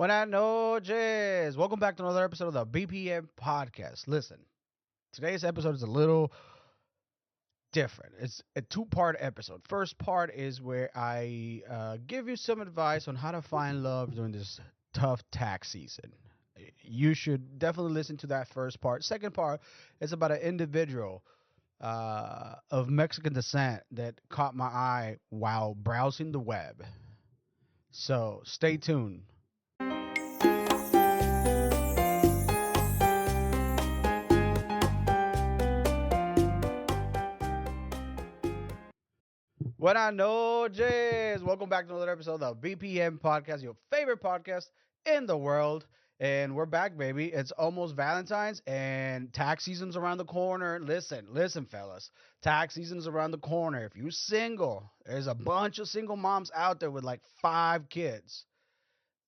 Buenas noches. Welcome back to another episode of the BPM podcast. Listen, today's episode is a little different. It's a two-part episode. First part is where I give you some advice on how to find love during this tough tax season. You should definitely listen to that first part. Second part is about an individual of Mexican descent that caught my eye while browsing the web. So stay tuned. Buenas noches. Welcome back to another episode of the BPM podcast, your favorite podcast in the world. And we're back, baby. It's almost Valentine's and tax season's around the corner. Listen, fellas. Tax season's around the corner. If you're single, there's a bunch of single moms out there with like 5 kids.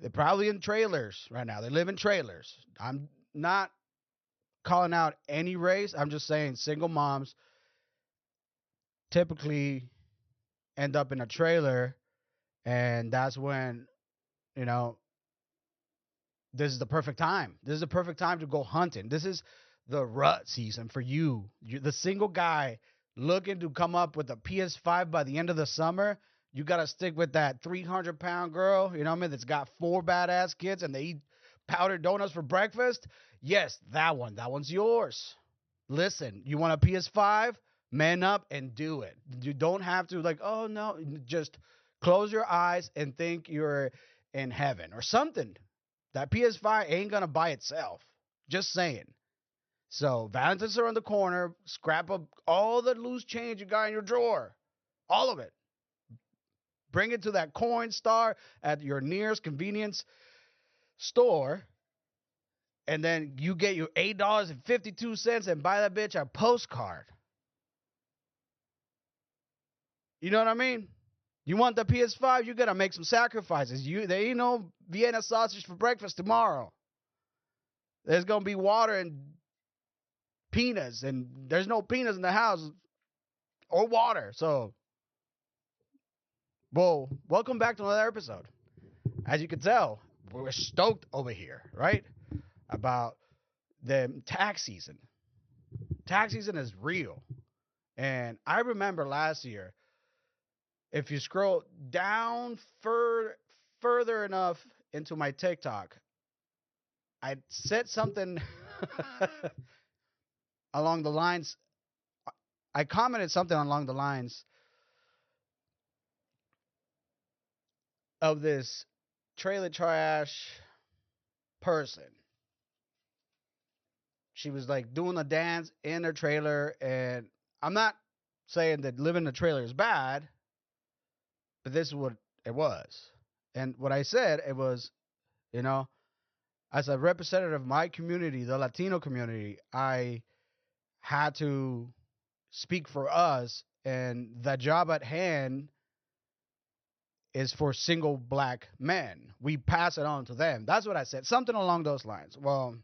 They're probably in trailers right now. They live in trailers. I'm not calling out any race. I'm just saying single moms typically end up in a trailer, and that's when you know this is the perfect time. This is the perfect time to go hunting. This is the rut season for you. You're the single guy looking to come up with a PS5 by the end of the summer. You got to stick with that 300-pound girl, you know what I mean, that's got 4 badass kids and they eat powdered donuts for breakfast. Yes, that one. That one's yours. Listen, you want a PS5? Man up and do it. You don't have to, like, oh no, just close your eyes and think you're in heaven or something. That PS5 ain't gonna buy itself. Just saying. So Valentine's around the corner. Scrap up all the loose change you got in your drawer. All of it. Bring it to that coin star at your nearest convenience store. And then you get your $8.52 and buy that bitch a postcard. You know what I mean? You want the PS5, you gotta make some sacrifices. There ain't no Vienna sausage for breakfast tomorrow. There's gonna be water and peanuts, and there's no peanuts in the house or water. So, well, welcome back to another episode. As you can tell, we're stoked over here, right? About the tax season. Tax season is real. And I remember last year, if you scroll down further enough into my TikTok, I said something along the lines. I commented something along the lines of this trailer trash person. She was like doing a dance in her trailer, and I'm not saying that living in a trailer is bad, but this is what it was. And what I said, it was, you know, as a representative of my community, the Latino community, I had to speak for us. And the job at hand is for single black men. We pass it on to them. That's what I said. Something along those lines. Well,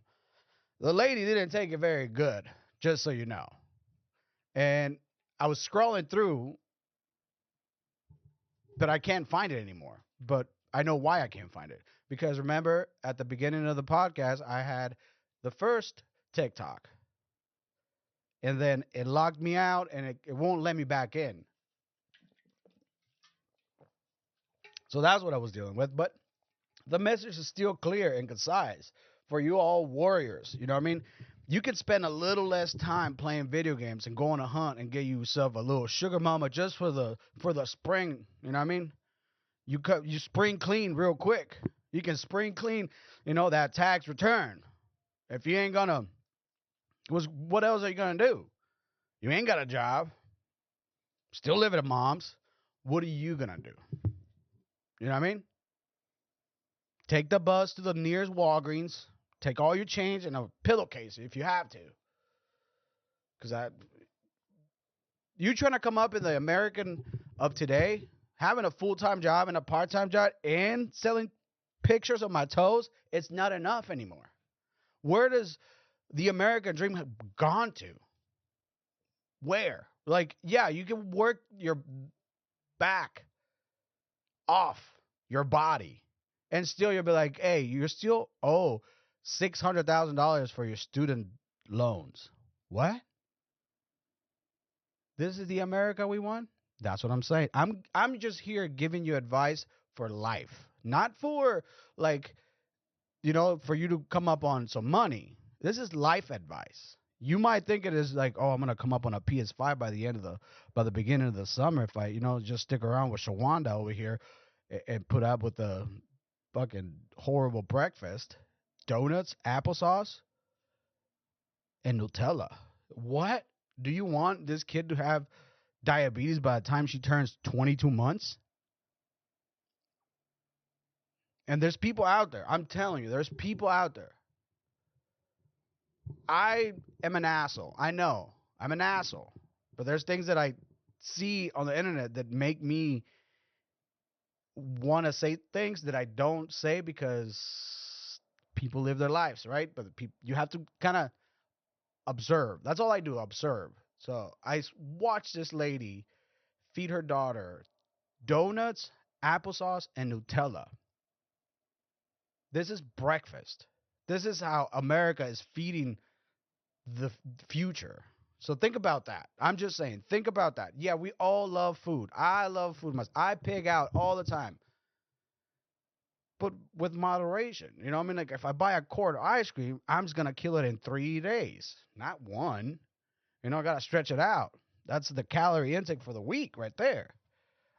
the lady didn't take it very good, just so you know. And I was scrolling through, but I can't find it anymore. But I know why I can't find it. Because remember, at the beginning of the podcast, I had the first TikTok. And then it locked me out and it won't let me back in. So that's what I was dealing with. But the message is still clear and concise for you all warriors. You know what I mean? You can spend a little less time playing video games and go on a hunt and get yourself a little sugar mama just for the spring. You know what I mean? You spring clean real quick. You can spring clean, that tax return. If you ain't gonna, what else are you gonna do? You ain't got a job. Still living at mom's. What are you gonna do? You know what I mean? Take the bus to the nearest Walgreens. Take all your change in a pillowcase if you have to. Because you trying to come up in the American of today, having a full-time job and a part-time job and selling pictures of my toes, it's not enough anymore. Where does the American dream have gone to? Where? Like, yeah, you can work your back off your body And still you'll be like, hey, you're still owe $600,000 for your student loans. What? This is the America we want? That's what I'm saying. I'm just here giving you advice for life, not for like, for you to come up on some money. This is life advice. You might think it is like, oh, I'm gonna come up on a PS5 by the beginning of the summer if I, just stick around with Shawanda over here and put up with the fucking horrible breakfast, donuts, applesauce, and Nutella. What? Do you want this kid to have diabetes by the time she turns 22 months? And there's people out there. I'm telling you, there's people out there. I am an asshole. I know. I'm an asshole. But there's things that I see on the internet that make me want to say things that I don't say because people live their lives, right? But you have to kind of observe. That's all I do, observe. So I watched this lady feed her daughter donuts, applesauce, and Nutella. This is breakfast. This is how America is feeding the future. So think about that. I'm just saying, think about that. Yeah, we all love food. I love food. I pig out all the time. But with moderation. You know what I mean? Like if I buy a quart of ice cream, I'm just going to kill it in 3 days. Not one. I got to stretch it out. That's the calorie intake for the week right there.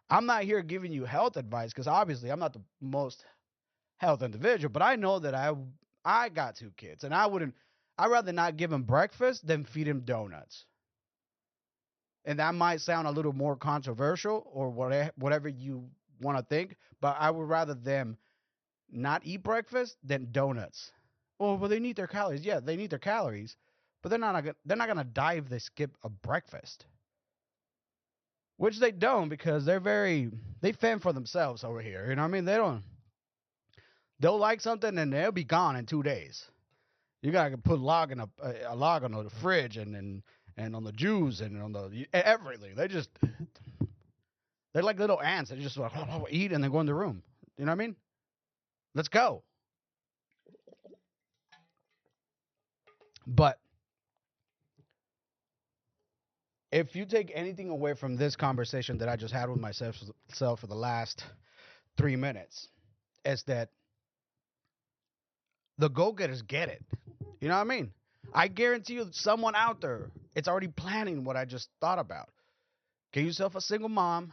I'm not here giving you health advice because obviously I'm not the most health individual, but I know that I got 2 kids and I'd rather not give them breakfast than feed them donuts. And that might sound a little more controversial or whatever you want to think, but I would rather them not eat breakfast than donuts. Oh, well, they need their calories. Yeah, they need their calories, but they're not gonna die if they skip a breakfast. Which they don't because they fend for themselves over here. You know what I mean? They'll like something and they'll be gone in 2 days. You gotta put a log on the fridge and on the juice and on the everything. They're like little ants. They just like, eat and then go in the room. You know what I mean? Let's go. But if you take anything away from this conversation that I just had with myself for the last 3 minutes, it's that the go-getters get it. You know what I mean? I guarantee you someone out there, it's already planning what I just thought about. Get yourself a single mom,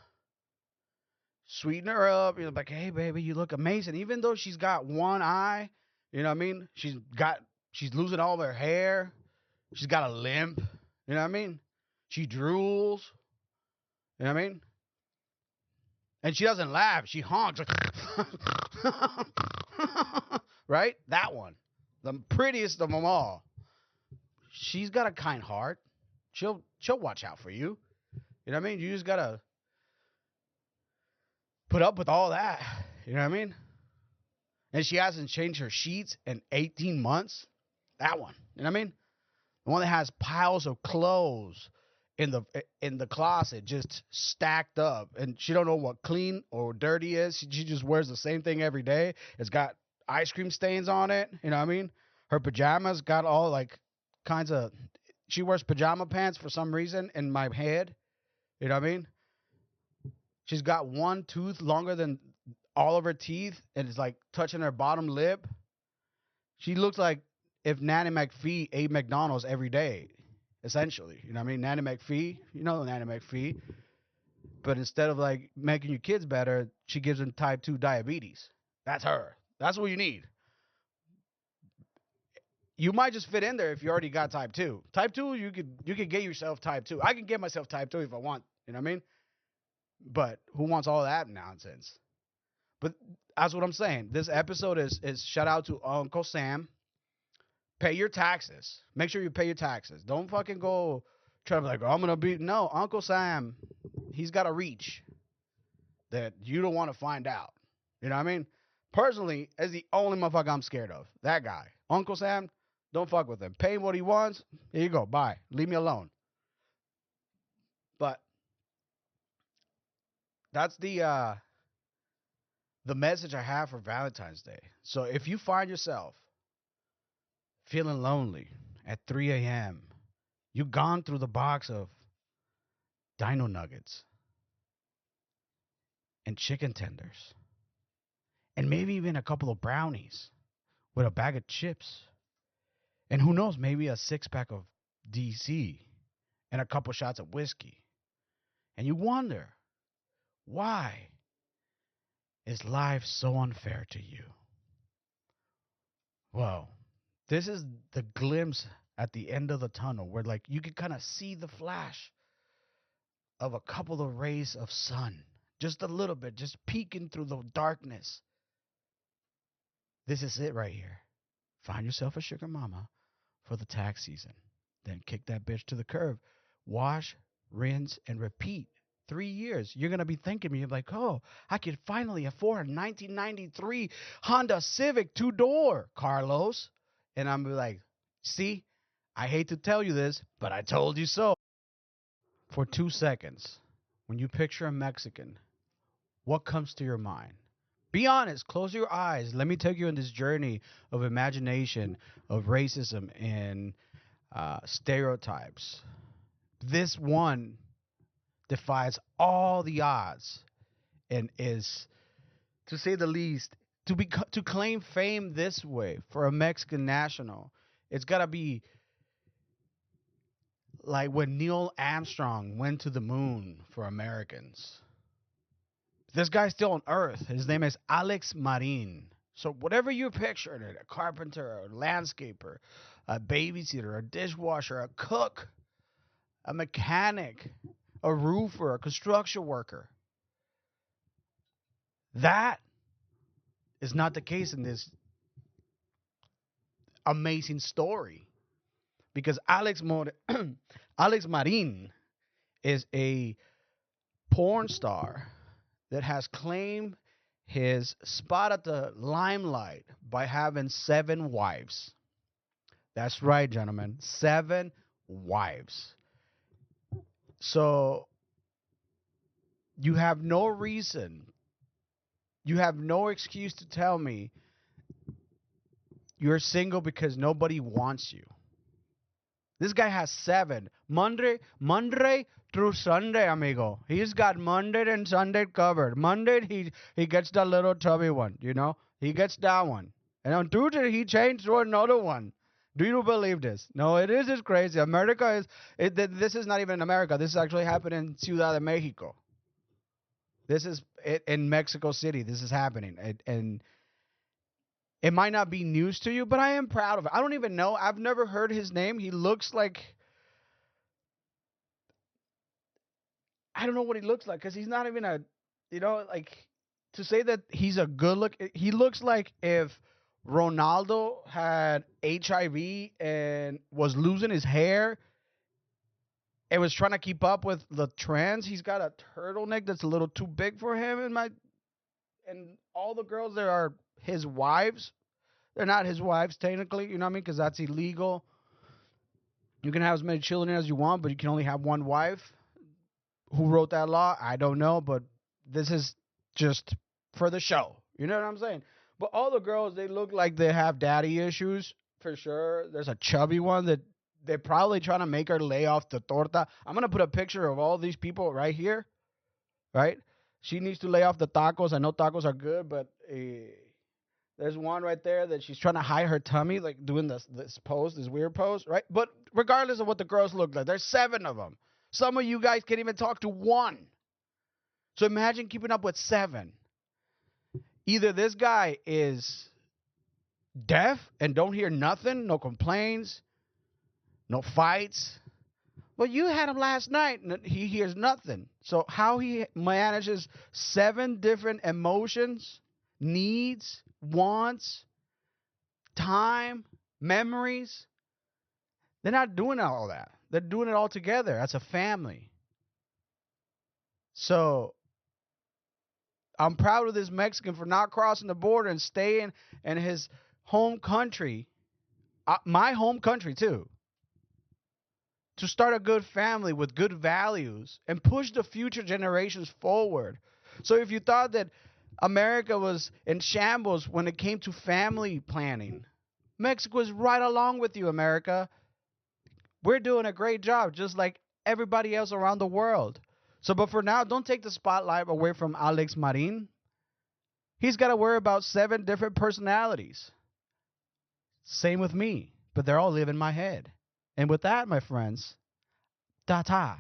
sweeten her up. You're like, hey, baby, you look amazing. Even though she's got one eye, you know what I mean? She's losing all of her hair. She's got a limp. You know what I mean? She drools. You know what I mean? And she doesn't laugh. She honks. Right? That one. The prettiest of them all. She's got a kind heart. She'll watch out for you. You know what I mean? You just got to put up with all that. You know what I mean? And she hasn't changed her sheets in 18 months. That one. You know what I mean? The one that has piles of clothes in the closet just stacked up. And she don't know what clean or dirty is. She just wears the same thing every day. It's got ice cream stains on it. You know what I mean? Her pajamas got all like kinds of... She wears pajama pants for some reason in my head. You know what I mean? She's got one tooth longer than all of her teeth, and it's like touching her bottom lip. She looks like if Nanny McPhee ate McDonald's every day, essentially. You know what I mean? Nanny McPhee, you know Nanny McPhee. But instead of like making your kids better, she gives them type 2 diabetes. That's her. That's what you need. You might just fit in there if you already got type 2. Type 2, you could get yourself type 2. I can get myself type 2 if I want. You know what I mean? But who wants all that nonsense? But that's what I'm saying. This episode is shout out to Uncle Sam. Pay your taxes. Make sure you pay your taxes. Don't fucking go try to be like, oh, I'm going to be. No, Uncle Sam, he's got a reach that you don't want to find out. You know what I mean? Personally, is the only motherfucker I'm scared of. That guy. Uncle Sam, don't fuck with him. Pay him what he wants. Here you go. Bye. Leave me alone. But that's the the message I have for Valentine's Day. So if you find yourself feeling lonely at 3 a.m., you've gone through the box of dino nuggets and chicken tenders and maybe even a couple of brownies with a bag of chips. And who knows, maybe a six pack of DC and a couple shots of whiskey. And you wonder, why is life so unfair to you? Well, this is the glimpse at the end of the tunnel where like you can kind of see the flash of a couple of rays of sun. Just a little bit, just peeking through the darkness. This is it right here. Find yourself a sugar mama for the tax season. Then kick that bitch to the curb. Wash, rinse, and repeat. 3 years. You're going to be thinking me like, oh, I could finally afford a 1993 Honda Civic 2-door, Carlos. And I'm like, see, I hate to tell you this, but I told you so. For 2 seconds, when you picture a Mexican, what comes to your mind? Be honest. Close your eyes. Let me take you on this journey of imagination, of racism, and stereotypes. This one defies all the odds and is, to say the least, to claim fame this way for a Mexican national. It's got to be like when Neil Armstrong went to the moon for Americans. This guy's still on Earth. His name is Alex Marin. So whatever you picture, a carpenter, a landscaper, a babysitter, a dishwasher, a cook, a mechanic, a roofer, a construction worker. That is not the case in this amazing story. Because Alex Marin is a porn star that has claimed his spot at the limelight by having 7 wives. That's right, gentlemen. 7 wives. So you have no reason, you have no excuse to tell me you're single because nobody wants you. This guy has 7. Monday through Sunday, amigo. He's got Monday and Sunday covered. Monday, he gets the little chubby one, you know? He gets that one. And on Tuesday, he changed to another one. Do you believe this? No, it is just crazy. America is... this is not even in America. This is actually happening in Ciudad de Mexico. This is in Mexico City. This is happening. And it might not be news to you, but I am proud of it. I don't even know. I've never heard his name. He looks like... I don't know what he looks like because he's not even a... You know, like... To say that he's a good look... He looks like if Ronaldo had HIV and was losing his hair and was trying to keep up with the trends. He's got a turtleneck that's a little too big for him. And all the girls there are his wives. They're not his wives, technically, you know what I mean? Because that's illegal. You can have as many children as you want, but you can only have one wife. Who wrote that law? I don't know, but this is just for the show. You know what I'm saying? But all the girls, they look like they have daddy issues, for sure. There's a chubby one that they're probably trying to make her lay off the torta. I'm going to put a picture of all these people right here, right? She needs to lay off the tacos. I know tacos are good, but there's one right there that she's trying to hide her tummy, like doing this pose, this weird pose, right? But regardless of what the girls look like, there's 7 of them. Some of you guys can't even talk to one. So imagine keeping up with 7. Either this guy is deaf and don't hear nothing, no complaints, no fights. Well, you had him last night and he hears nothing. So how he manages 7 different emotions, needs, wants, time, memories, they're not doing all that. They're doing it all together as a family. So I'm proud of this Mexican for not crossing the border and staying in his home country, my home country too, to start a good family with good values and push the future generations forward. So if you thought that America was in shambles when it came to family planning. Mexico is right along with you, America. We're doing a great job, just like everybody else around the world. So, but for now, don't take the spotlight away from Alex Marin. He's got to worry about 7 different personalities. Same with me, but they're all live in my head. And with that, my friends, ta ta.